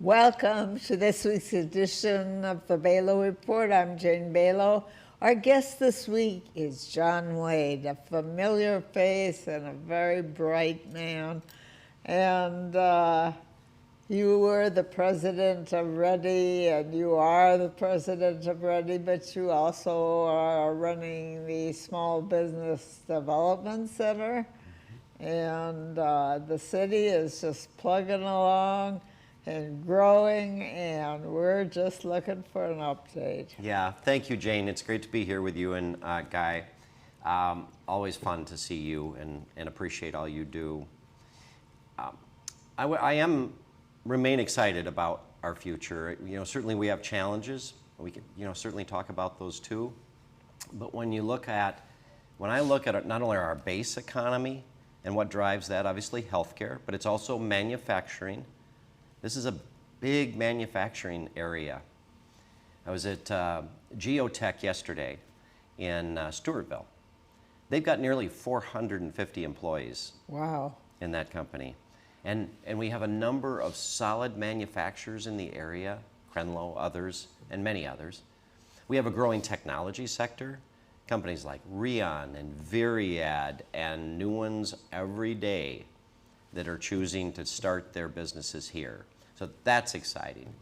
Welcome to this week's edition of the Belau Report. I'm Jane Belau. Our guest this week is John Wade, a familiar face and a very bright man. And you were the president of Ready, and you are the president of Ready, but you also are running the Small Business Development Center. And the city is just plugging along and growing, and we're just looking for an update. Yeah, thank you, Jane. It's great to be here with you and Guy. Always fun to see you and appreciate all you do. I remain excited about our future. You know, certainly we have challenges. We can, certainly talk about those too. But when I look at not only our base economy and what drives that, obviously healthcare, but it's also manufacturing. This is a big manufacturing area. I was at Geotech yesterday in Stewartville. They've got nearly 450 employees. Wow. In that company. And we have a number of solid manufacturers in the area, Crenlo, others, and many others. We have a growing technology sector, companies like Rion and Viriad and new ones every day that are choosing to start their businesses here. So that's exciting.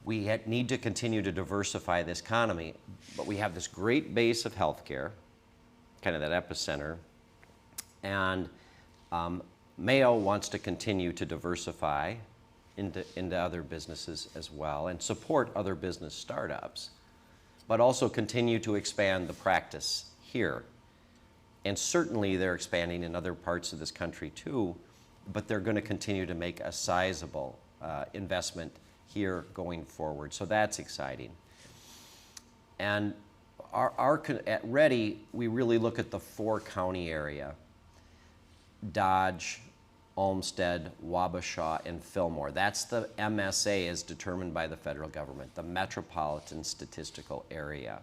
We need to continue to diversify this economy, but we have this great base of healthcare, kind of that epicenter, and Mayo wants to continue to diversify into other businesses as well and support other business startups, but also continue to expand the practice here. And certainly they're expanding in other parts of this country too, but they're going to continue to make a sizable investment here going forward. So that's exciting. And at Ready, we really look at the 4-county area: Dodge, Olmsted, Wabasha, and Fillmore. That's the MSA as determined by the federal government, the Metropolitan Statistical Area.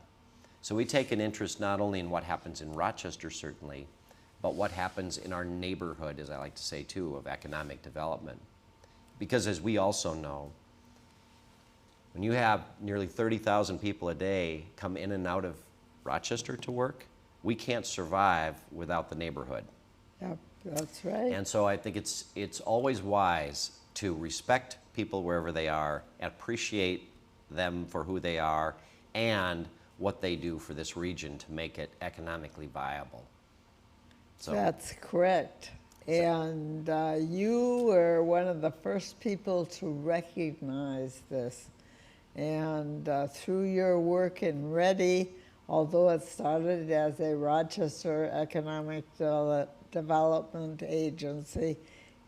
So we take an interest not only in what happens in Rochester, certainly, but what happens in our neighborhood, as I like to say too, of economic development. Because as we also know, when you have nearly 30,000 people a day come in and out of Rochester to work, we can't survive without the neighborhood. Yep, that's right. And so I think it's always wise to respect people wherever they are, appreciate them for who they are, and what they do for this region to make it economically viable. So that's correct. And you were one of the first people to recognize this. And through your work in Ready, although it started as a Rochester Economic Development Agency,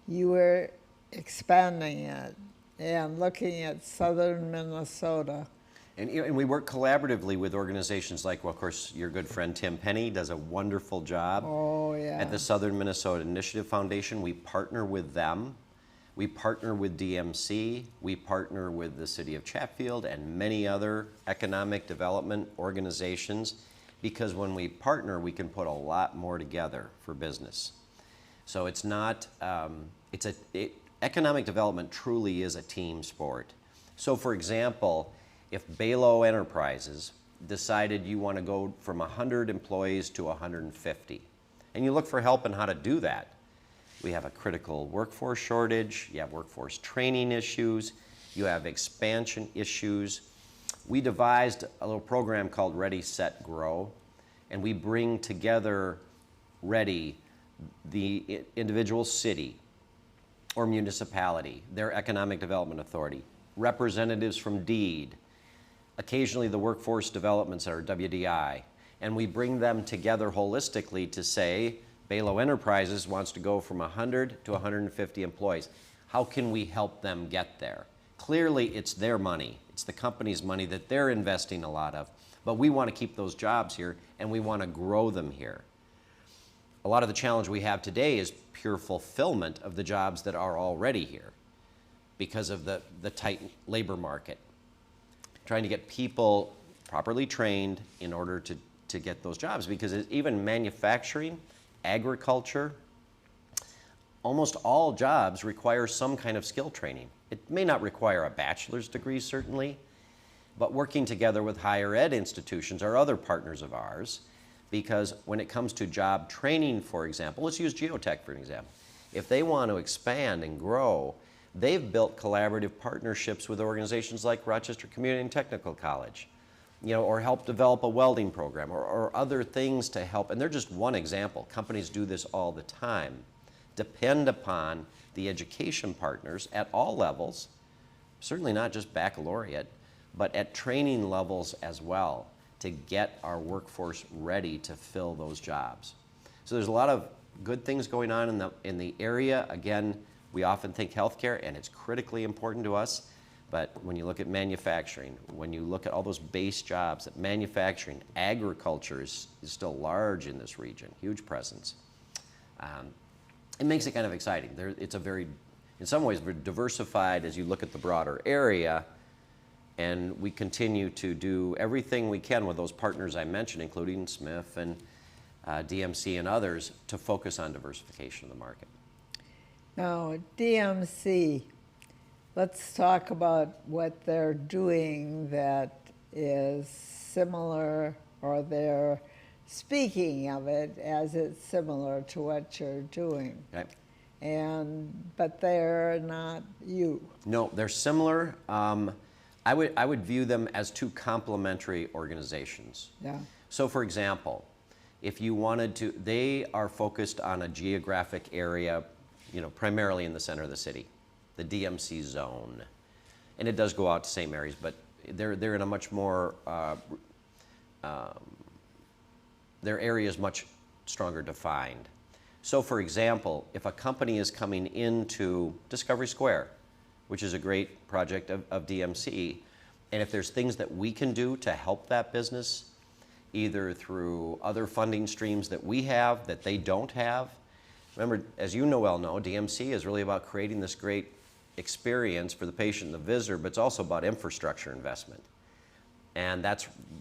you were expanding it and looking at southern Minnesota. And we work collaboratively with organizations like, well, of course, your good friend Tim Penny does a wonderful job. Oh, yeah. At the Southern Minnesota Initiative Foundation. We partner with them. We partner with DMC. We partner with the City of Chatfield and many other economic development organizations, because when we partner, we can put a lot more together for business. So it's not, economic development truly is a team sport. So for example, if Belau Enterprises decided you want to go from 100 employees to 150, and you look for help in how to do that, we have a critical workforce shortage, you have workforce training issues, you have expansion issues. We devised a little program called Ready, Set, Grow, and we bring together Ready, the individual city or municipality, their economic development authority, representatives from DEED, occasionally the Workforce Development Center, WDI, and we bring them together holistically to say, Belau Enterprises wants to go from 100 to 150 employees. How can we help them get there? Clearly, it's their money. It's the company's money that they're investing a lot of, but we want to keep those jobs here and we want to grow them here. A lot of the challenge we have today is pure fulfillment of the jobs that are already here because of the tight labor market. Trying to get people properly trained in order to get those jobs, because even manufacturing, agriculture, almost all jobs require some kind of skill training. It may not require a bachelor's degree, certainly, but working together with higher ed institutions are other partners of ours, because when it comes to job training, for example, let's use geotech for an example. If they want to expand and grow, they've built collaborative partnerships with organizations like Rochester Community and Technical College, or help develop a welding program or other things to help. And they're just one example. Companies do this all the time. Depend upon the education partners at all levels, certainly not just baccalaureate, but at training levels as well, to get our workforce ready to fill those jobs. So there's a lot of good things going on in the area. Again, we often think healthcare, and it's critically important to us. But when you look at manufacturing, when you look at all those base jobs, that manufacturing, agriculture is still large in this region, huge presence. It makes it kind of exciting. It's a very, in some ways, very diversified as you look at the broader area. And we continue to do everything we can with those partners I mentioned, including Smith and DMC and others, to focus on diversification of the market. Now, DMC, let's talk about what they're doing that is similar, or they're speaking of it as it's similar to what you're doing. Okay. But they're not you. No, they're similar. I would view them as two complementary organizations. Yeah. So for example, if you wanted to, they are focused on a geographic area, primarily in the center of the city, the DMC zone. And it does go out to same areas, but they're in a much more, their area is much stronger defined. So for example, if a company is coming into Discovery Square, which is a great project of DMC, and if there's things that we can do to help that business, either through other funding streams that we have that they don't have. Remember, as you well know, DMC is really about creating this great experience for the patient and the visitor, but it's also about infrastructure investment. And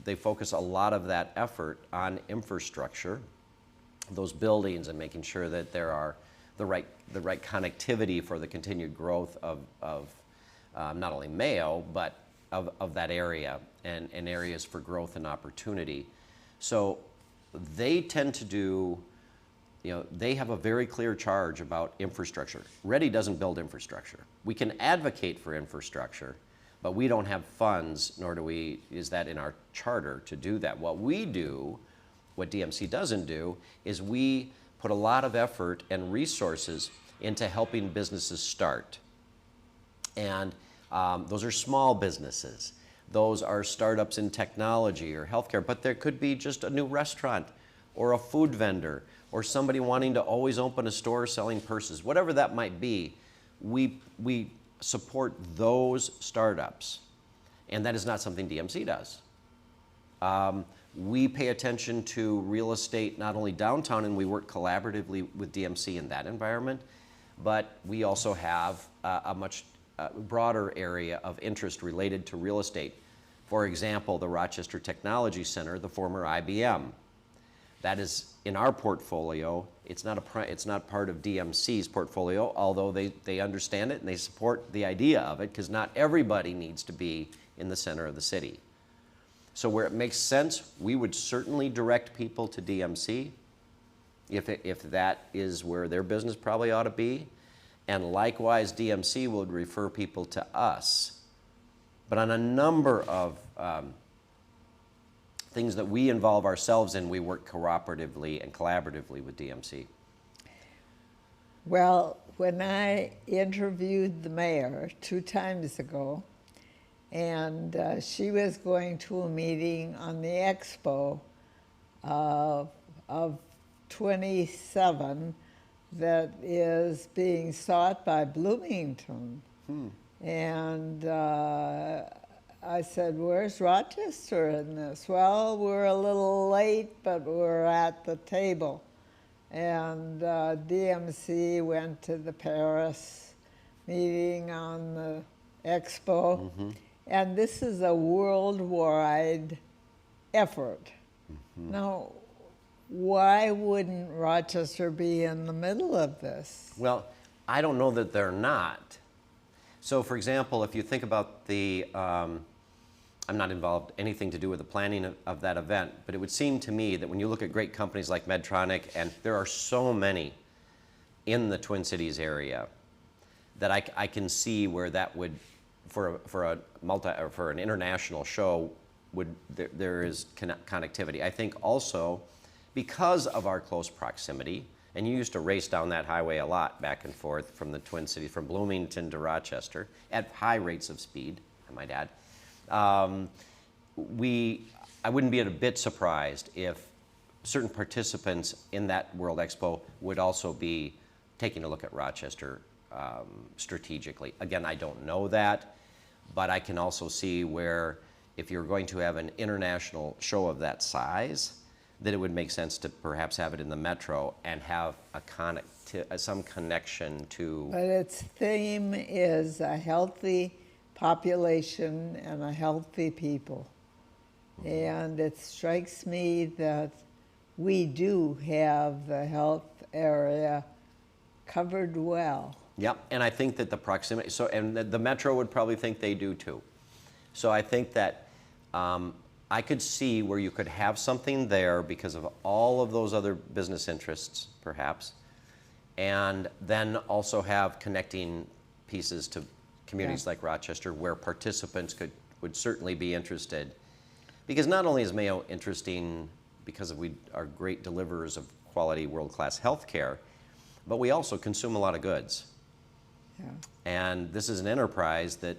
they focus a lot of that effort on infrastructure, those buildings, and making sure that there are the right connectivity for the continued growth of not only Mayo, but of that area and areas for growth and opportunity. So they tend to do, they have a very clear charge about infrastructure. Ready doesn't build infrastructure. We can advocate for infrastructure, but we don't have funds, nor is that in our charter to do that. What we do, what DMC doesn't do, is we put a lot of effort and resources into helping businesses start. And those are small businesses. Those are startups in technology or healthcare, but there could be just a new restaurant or a food vendor or somebody wanting to always open a store selling purses. Whatever that might be, we support those startups. And that is not something DMC does. We pay attention to real estate, not only downtown, and we work collaboratively with DMC in that environment, but we also have a much broader area of interest related to real estate. For example, the Rochester Technology Center, the former IBM. That is in our portfolio. It's not part of DMC's portfolio, although they understand it and they support the idea of it, because not everybody needs to be in the center of the city. So where it makes sense, we would certainly direct people to DMC if that is where their business probably ought to be. And likewise, DMC would refer people to us. But on a number of things that we involve ourselves in, we work cooperatively and collaboratively with DMC. Well, when I interviewed the mayor 2 times ago, and she was going to a meeting on the expo of 27 that is being sought by Bloomington. And I said, where's Rochester in this? Well, we're a little late, but we're at the table. And DMC went to the Paris meeting on the expo. And this is a worldwide effort. Now, why wouldn't Rochester be in the middle of this? Well, I don't know that they're not. So for example, if you think about the, I'm not involved anything to do with the planning of that event, but it would seem to me that when you look at great companies like Medtronic, and there are so many in the Twin Cities area, that I can see where that would, for a or for an international show, there is connectivity. I think also because of our close proximity, and you used to race down that highway a lot back and forth from the Twin Cities, from Bloomington to Rochester, at high rates of speed, I might add. I wouldn't be a bit surprised if certain participants in that World Expo would also be taking a look at Rochester strategically. Again, I don't know that, but I can also see where if you're going to have an international show of that size, that it would make sense to perhaps have it in the metro and have some connection to. But its theme is a healthy population and a healthy people. And it strikes me that we do have the health area covered well. Yep, and I think that the proximity, and the metro would probably think they do too. So I think that I could see where you could have something there because of all of those other business interests, perhaps, and then also have connecting pieces to communities like Rochester where participants would certainly be interested. Because not only is Mayo interesting because we are great deliverers of quality world-class health care, but we also consume a lot of goods. Yeah. And this is an enterprise that,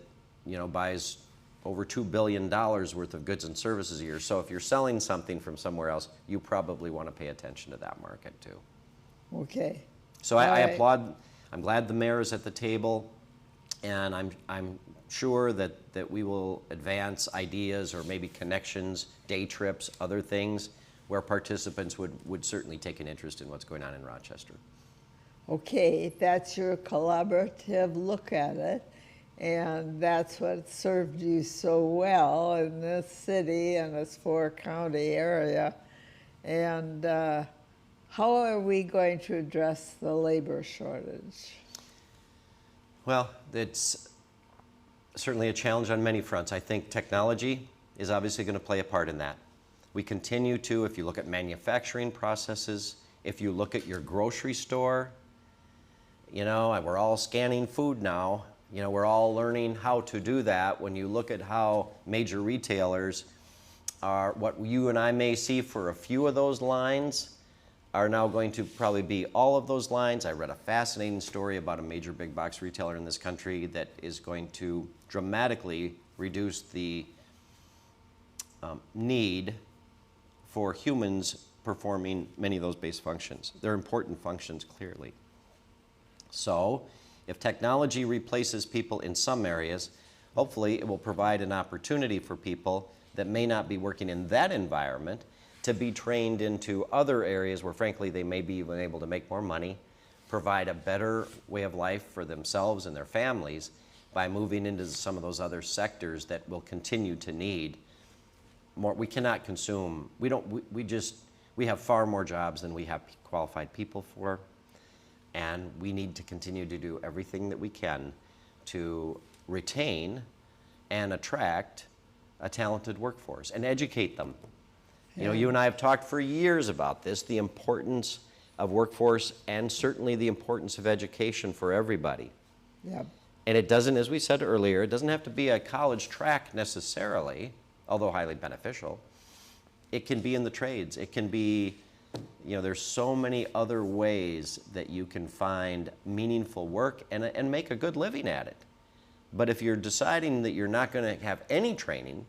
buys over $2 billion worth of goods and services a year. So if you're selling something from somewhere else, you probably want to pay attention to that market too. Okay. So I applaud. I'm glad the mayor is at the table, and I'm sure that we will advance ideas or maybe connections, day trips, other things where participants would certainly take an interest in what's going on in Rochester. Okay, that's your collaborative look at it, and that's what served you so well in this city and this four-county area. And how are we going to address the labor shortage? Well, it's certainly a challenge on many fronts. I think technology is obviously going to play a part in that. We continue to, if you look at manufacturing processes, if you look at your grocery store, we're all scanning food now. We're all learning how to do that. When you look at how major retailers are, what you and I may see for a few of those lines are now going to probably be all of those lines. I read a fascinating story about a major big box retailer in this country that is going to dramatically reduce the need for humans performing many of those base functions. They're important functions, clearly. So if technology replaces people in some areas, hopefully it will provide an opportunity for people that may not be working in that environment to be trained into other areas where, frankly, they may be even able to make more money, provide a better way of life for themselves and their families by moving into some of those other sectors that will continue to need more. We cannot consume. We have far more jobs than we have qualified people for. And we need to continue to do everything that we can to retain and attract a talented workforce and educate them. Yeah. You and I have talked for years about this, the importance of workforce and certainly the importance of education for everybody. Yep. And it doesn't, as we said earlier, it doesn't have to be a college track necessarily, although highly beneficial. It can be in the trades. It can be, there's so many other ways that you can find meaningful work and make a good living at it. But if you're deciding that you're not going to have any training,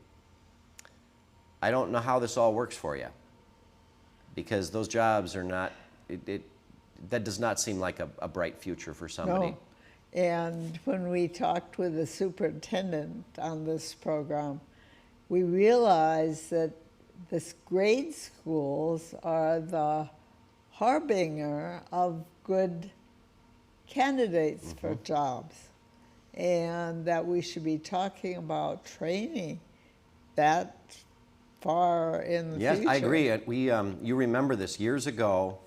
I don't know how this all works for you, because those jobs are not, that does not seem like a bright future for somebody. No. And when we talked with the superintendent on this program, we realized that the grade schools are the harbinger of good candidates for jobs, and that we should be talking about training that far in the future. Yes, I agree. You remember this years ago.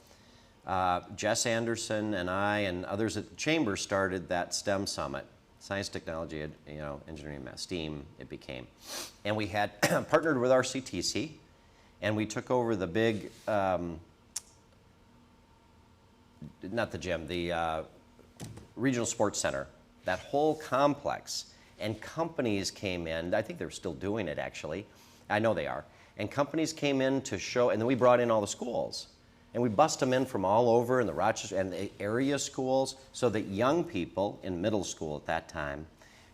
Jess Anderson and I and others at the Chamber started that STEM Summit Science, technology, engineering, math, STEAM, it became. And we had partnered with our CTC, and we took over the big, not the gym, the regional sports center, that whole complex. And companies came in, I think they're still doing it actually, I know they are. And companies came in to show, and then we brought in all the schools. And we bust them in from all over in the Rochester and the area schools so that young people in middle school at that time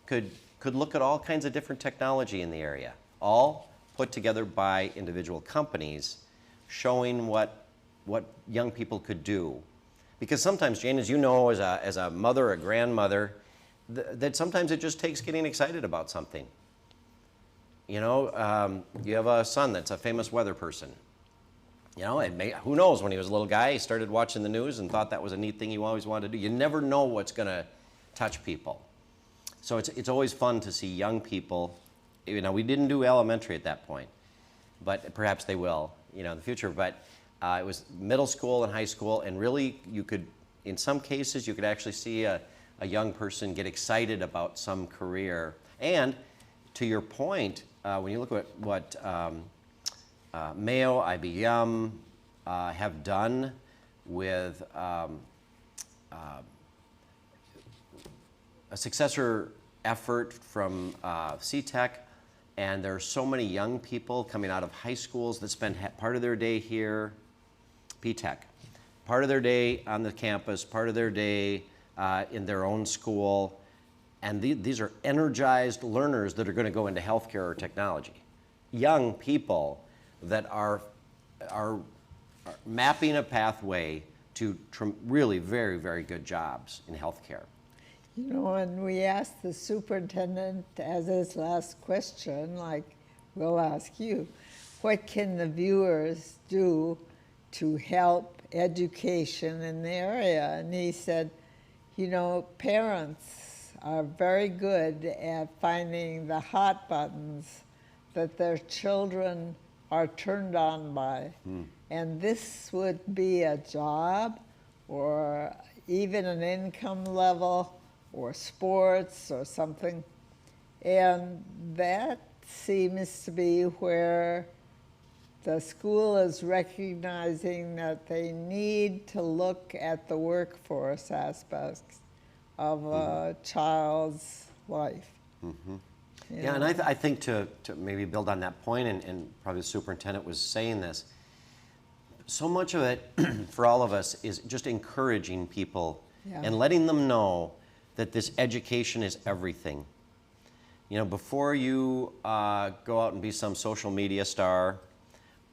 could look at all kinds of different technology in the area, all put together by individual companies showing what young people could do. Because sometimes, Jane, as you know, as a mother, a grandmother, that sometimes it just takes getting excited about something. You know, you have a son that's a famous weather person. You know, who knows, when he was a little guy, he started watching the news and thought that was a neat thing he always wanted to do. You never know what's going to touch people. So it's always fun to see young people. You know, we didn't do elementary at that point, but perhaps they will, in the future. But it was middle school and high school, and really you could, in some cases, you could actually see a young person get excited about some career. And to your point, when you look at what Mayo, IBM have done with a successor effort from CTech, and there are so many young people coming out of high schools that spend part of their day here, PTech, part of their day on the campus, part of their day in their own school, and these are energized learners that are going to go into healthcare or technology. Young people that are mapping a pathway to really very, very good jobs in healthcare. You know, and we asked the superintendent as his last question, like we'll ask you, what can the viewers do to help education in the area? And he said, you know, parents are very good at finding the hot buttons that their children are turned on by. And this would be a job or even an income level or sports or something. And that seems to be where the school is recognizing that they need to look at the workforce aspects of a child's life. Yeah, and I think to maybe build on that point, and probably the superintendent was saying this, so much of it for all of us is just encouraging people and letting them know that this education is everything. You know, before you go out and be some social media star,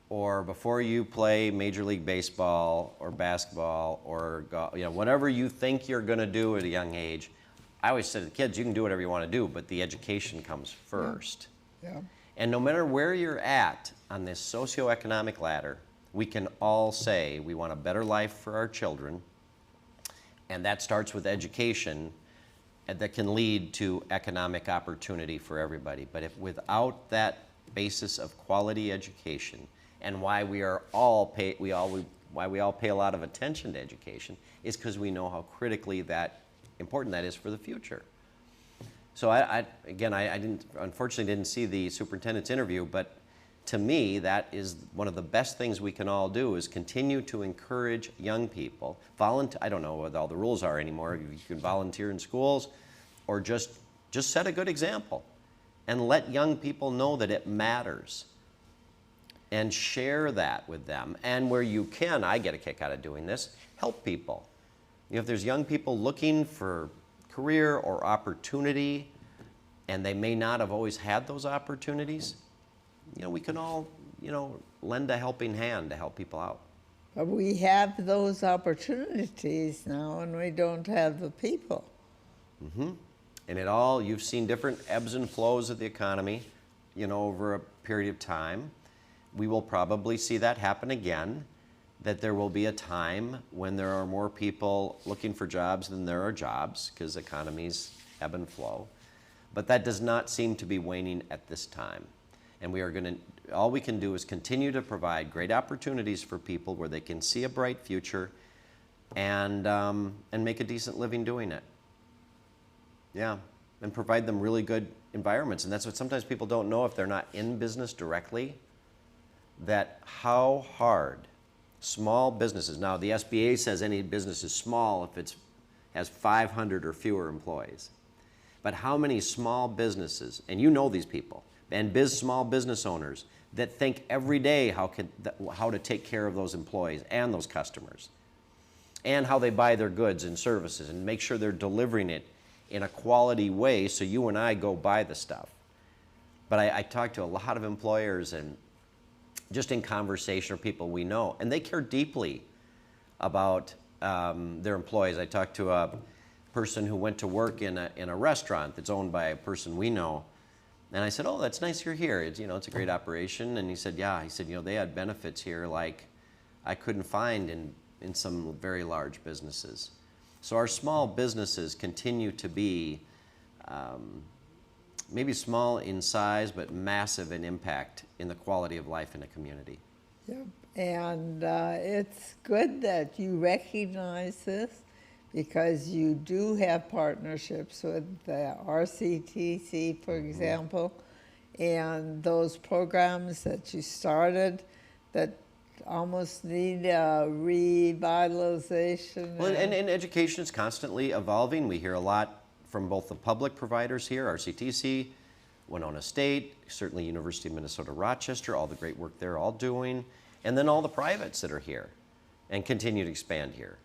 or before you play Major League Baseball or basketball or whatever you think you're going to do at a young age, I always say to the kids, you can do whatever you want to do, but the education comes first. And no matter where you're at on this socioeconomic ladder, we can all say we want a better life for our children, and that starts with education, and that can lead to economic opportunity for everybody. But if without that basis of quality education, and why we all pay a lot of attention to education, is because we know how critically important that is for the future. So I unfortunately didn't see the superintendent's interview, but to me, that is one of the best things we can all do, is continue to encourage young people. I don't know what all the rules are anymore. You can volunteer in schools, or just set a good example and let young people know that it matters, and share that with them. And where you can, I get a kick out of doing this, help people. If there's young people looking for career or opportunity, and they may not have always had those opportunities, we can all, lend a helping hand to help people out. But we have those opportunities now, and we don't have the people. And you've seen different ebbs and flows of the economy, over a period of time. We will probably see that happen again, that there will be a time when there are more people looking for jobs than there are jobs, because economies ebb and flow. But that does not seem to be waning at this time. And all we can do is continue to provide great opportunities for people where they can see a bright future and make a decent living doing it. Yeah. and provide them really good environments. And that's what sometimes people don't know if they're not in business directly, that how hard small businesses, now the SBA says any business is small if it has 500 or fewer employees. But how many small businesses, and you know these people, and small business owners that think every day how to take care of those employees and those customers, and how they buy their goods and services and make sure they're delivering it in a quality way so you and I go buy the stuff. But I talk to a lot of employers and just in conversation with people we know, and they care deeply about their employees. I talked to a person who went to work in a restaurant that's owned by a person we know, and I said, "Oh, that's nice you're here. It's a great operation." And he said, "Yeah." He said, they had benefits here like I couldn't find in some very large businesses. So our small businesses continue to be maybe small in size, but massive in impact in the quality of life in a community. Yep. And it's good that you recognize this, because you do have partnerships with the RCTC, for example, and those programs that you started that almost need a revitalization. Well, and education is constantly evolving. We hear a lot from both the public providers here, RCTC, Winona State, certainly University of Minnesota Rochester, all the great work they're all doing, and then all the privates that are here and continue to expand here.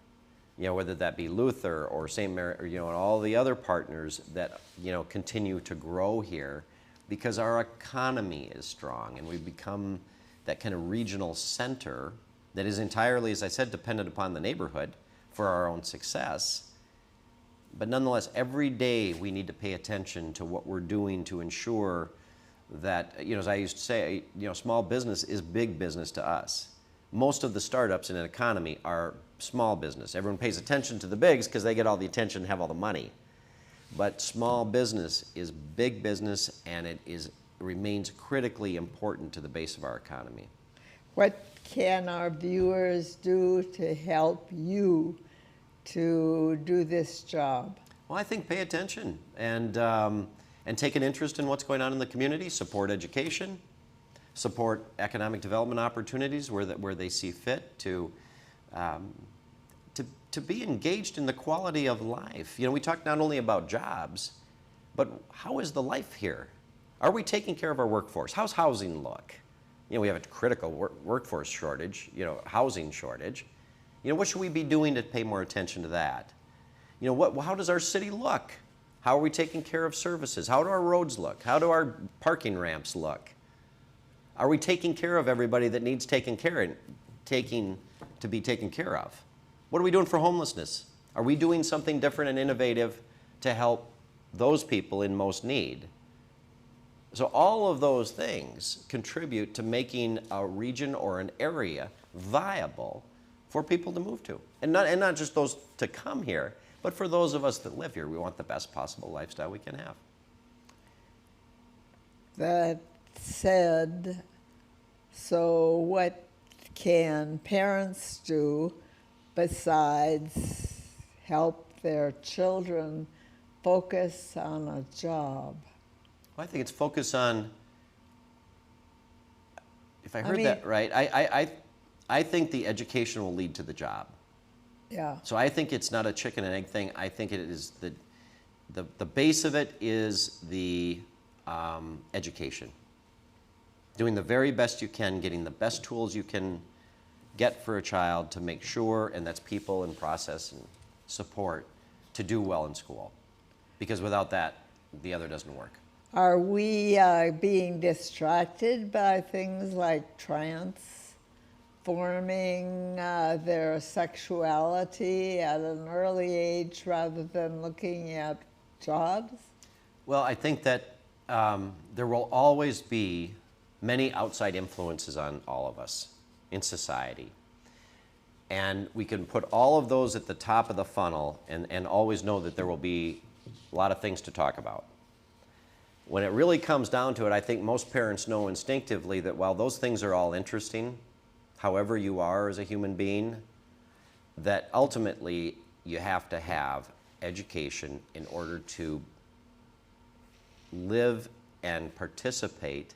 Whether that be Luther or St. Mary, or, and all the other partners that, continue to grow here because our economy is strong and we've become that kind of regional center that is entirely, as I said, dependent upon the neighborhood for our own success. But nonetheless, every day we need to pay attention to what we're doing to ensure that, as I used to say, small business is big business to us. Most of the startups in an economy are small business. Everyone pays attention to the bigs because they get all the attention and have all the money. But small business is big business, and it remains critically important to the base of our economy. What can our viewers do to help you to do this job? Well, I think pay attention and take an interest in what's going on in the community, support education, support economic development opportunities where they see fit to be engaged in the quality of life. We talk not only about jobs, but how is the life here? Are we taking care of our workforce? How's housing look? We have a critical workforce shortage, housing shortage. What should we be doing to pay more attention to that? How does our city look? How are we taking care of services? How do our roads look? How do our parking ramps look? Are we taking care of everybody that needs to be taken care of? What are we doing for homelessness? Are we doing something different and innovative to help those people in most need? So all of those things contribute to making a region or an area viable for people to move to. And not just those to come here, but for those of us that live here. We want the best possible lifestyle we can have. That said, so what can parents do besides help their children focus on a job? Well, I think it's focus on, if I heard mean, that right, I think the education will lead to the job. Yeah. So I think it's not a chicken and egg thing. I think it is the base of it is the education. Doing the very best you can, getting the best tools you can get for a child to make sure, and that's people and process and support, to do well in school. Because without that, the other doesn't work. Are we being distracted by things like transforming their sexuality at an early age rather than looking at jobs? Well, I think that there will always be many outside influences on all of us in society. And we can put all of those at the top of the funnel and always know that there will be a lot of things to talk about. When it really comes down to it, I think most parents know instinctively that while those things are all interesting, however you are as a human being, that ultimately you have to have education in order to live and participate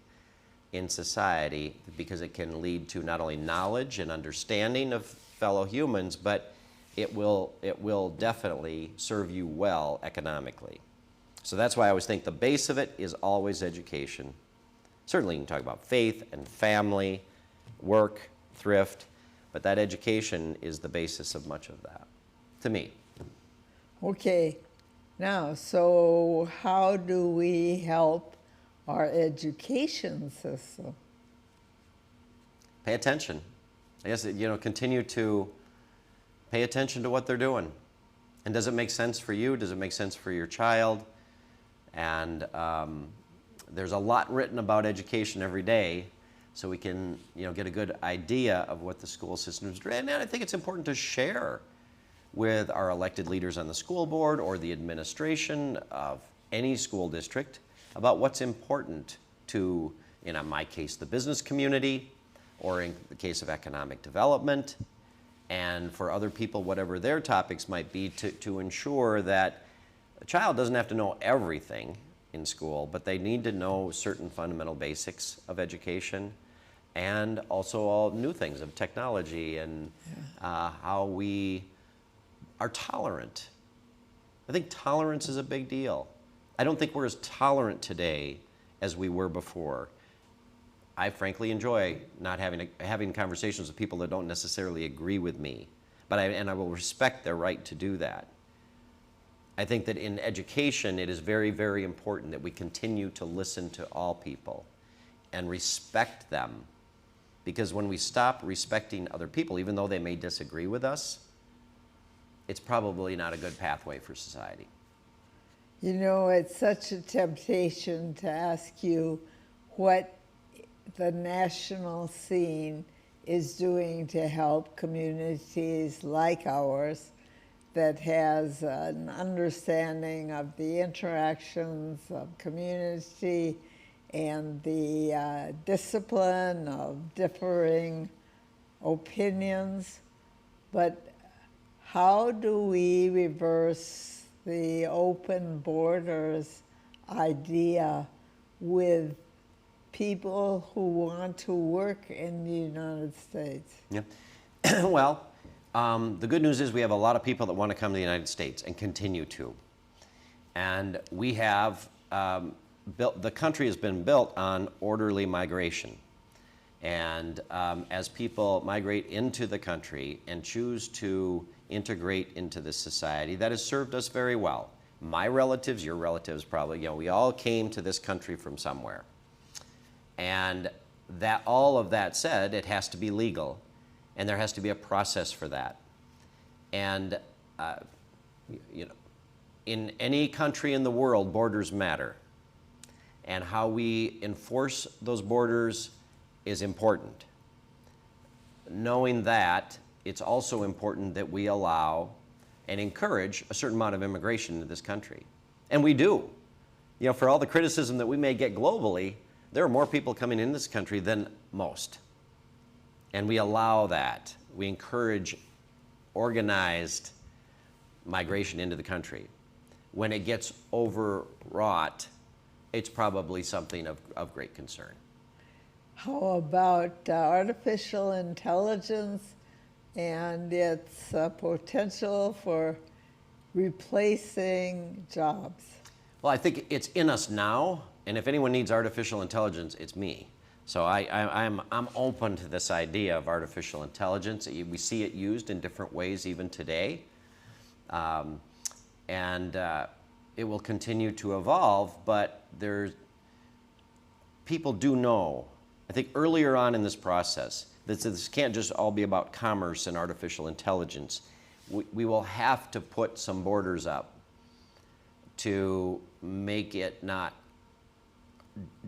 in society, because it can lead to not only knowledge and understanding of fellow humans, but it will definitely serve you well economically. So that's why I always think the base of it is always education. Certainly you can talk about faith and family, work, thrift, but that education is the basis of much of that, to me. Okay, now, so how do we help our education system? Pay attention. I guess, continue to pay attention to what they're doing. And does it make sense for you? Does it make sense for your child? And there's a lot written about education every day, so we can get a good idea of what the school system is doing. And I think it's important to share with our elected leaders on the school board or the administration of any school district about what's important to, in my case, the business community, or in the case of economic development, and for other people, whatever their topics might be, to ensure that a child doesn't have to know everything in school, but they need to know certain fundamental basics of education, and also all new things of technology and how we are tolerant. I think tolerance is a big deal. I don't think we're as tolerant today as we were before. I frankly enjoy not having conversations with people that don't necessarily agree with me, but I will respect their right to do that. I think that in education, it is very, very important that we continue to listen to all people and respect them, because when we stop respecting other people, even though they may disagree with us, it's probably not a good pathway for society. It's such a temptation to ask you what the national scene is doing to help communities like ours that has an understanding of the interactions of community and the discipline of differing opinions. But how do we reverse the open borders idea with people who want to work in the United States? Yeah. Well, the good news is we have a lot of people that want to come to the United States and continue to. And we have the country has been built on orderly migration. And as people migrate into the country and choose to integrate into this society, that has served us very well. My relatives, your relatives probably, we all came to this country from somewhere. And that, all of that said, it has to be legal, and there has to be a process for that. And in any country in the world, borders matter. And how we enforce those borders is important. Knowing that, it's also important that we allow and encourage a certain amount of immigration into this country. And we do. For all the criticism that we may get globally, there are more people coming in this country than most. And we allow that. We encourage organized migration into the country. When it gets overwrought, it's probably something of great concern. How about artificial intelligence and its potential for replacing jobs? Well, I think it's in us now, and if anyone needs artificial intelligence, it's me. So I'm open to this idea of artificial intelligence. We see it used in different ways even today. And it will continue to evolve, but people do know. I think earlier on in this process, this can't just all be about commerce and artificial intelligence. We will have to put some borders up to make it not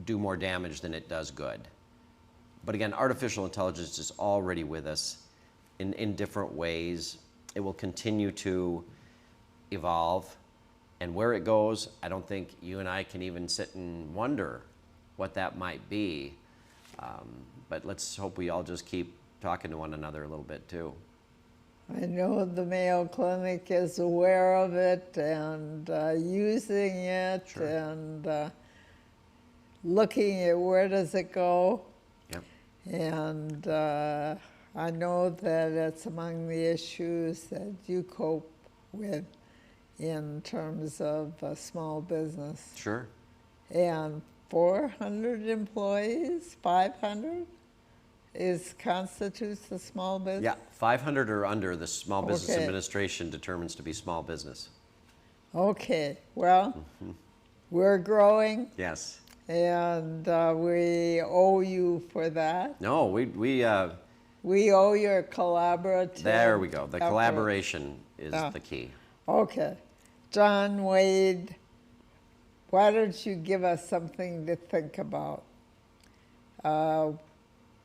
do more damage than it does good. But again, artificial intelligence is already with us in different ways. It will continue to evolve. And where it goes, I don't think you and I can even sit and wonder what that might be. But let's hope we all just keep talking to one another a little bit too. I know the Mayo Clinic is aware of it and using it. Sure. And looking at where does it go. Yep. And I know that it's among the issues that you cope with in terms of small business. Sure. And 400 employees, 500 constitutes a small business? Yeah, 500 or under, the Small Business Okay. Administration determines to be small business. Okay, well, we're growing, Yes. and we owe you for that. No, We owe your collaborative. there we go. The effort. collaboration is Yeah. the key. Okay. John Wade, why don't you give us something to think about?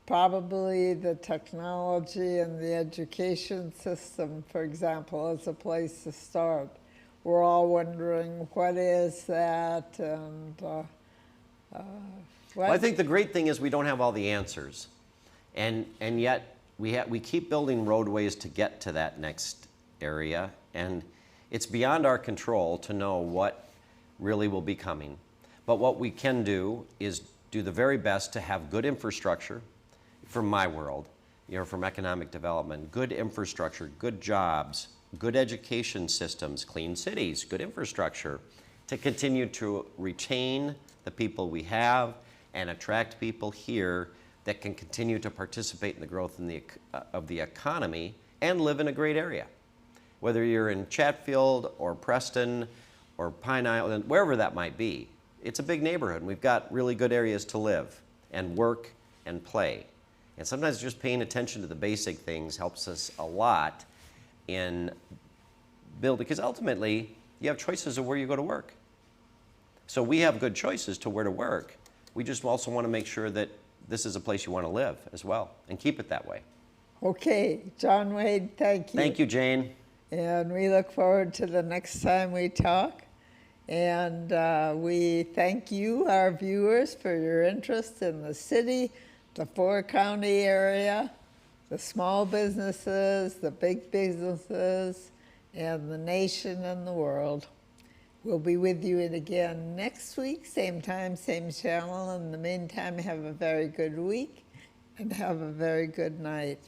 Probably the technology and the education system, for example, is a place to start. We're all wondering, what is that? And Well, I think the great thing is we don't have all the answers. And yet we keep building roadways to get to that next area. And it's beyond our control to know what really will be coming. But what we can do is do the very best to have good infrastructure, from my world, from economic development, good infrastructure, good jobs, good education systems, clean cities, good infrastructure, to continue to retain the people we have and attract people here that can continue to participate in the growth of the economy and live in a great area. Whether you're in Chatfield or Preston or Pine Island, wherever that might be, it's a big neighborhood, and we've got really good areas to live and work and play. And sometimes just paying attention to the basic things helps us a lot in building, because ultimately you have choices of where you go to work. So we have good choices to where to work. We just also want to make sure that this is a place you want to live as well, and keep it that way. Okay, John Wade, thank you. Thank you, Jane. And we look forward to the next time we talk. And we thank you, our viewers, for your interest in the city, the four-county area, the small businesses, the big businesses, and the nation and the world. We'll be with you again next week, same time, same channel. In the meantime, have a very good week and have a very good night.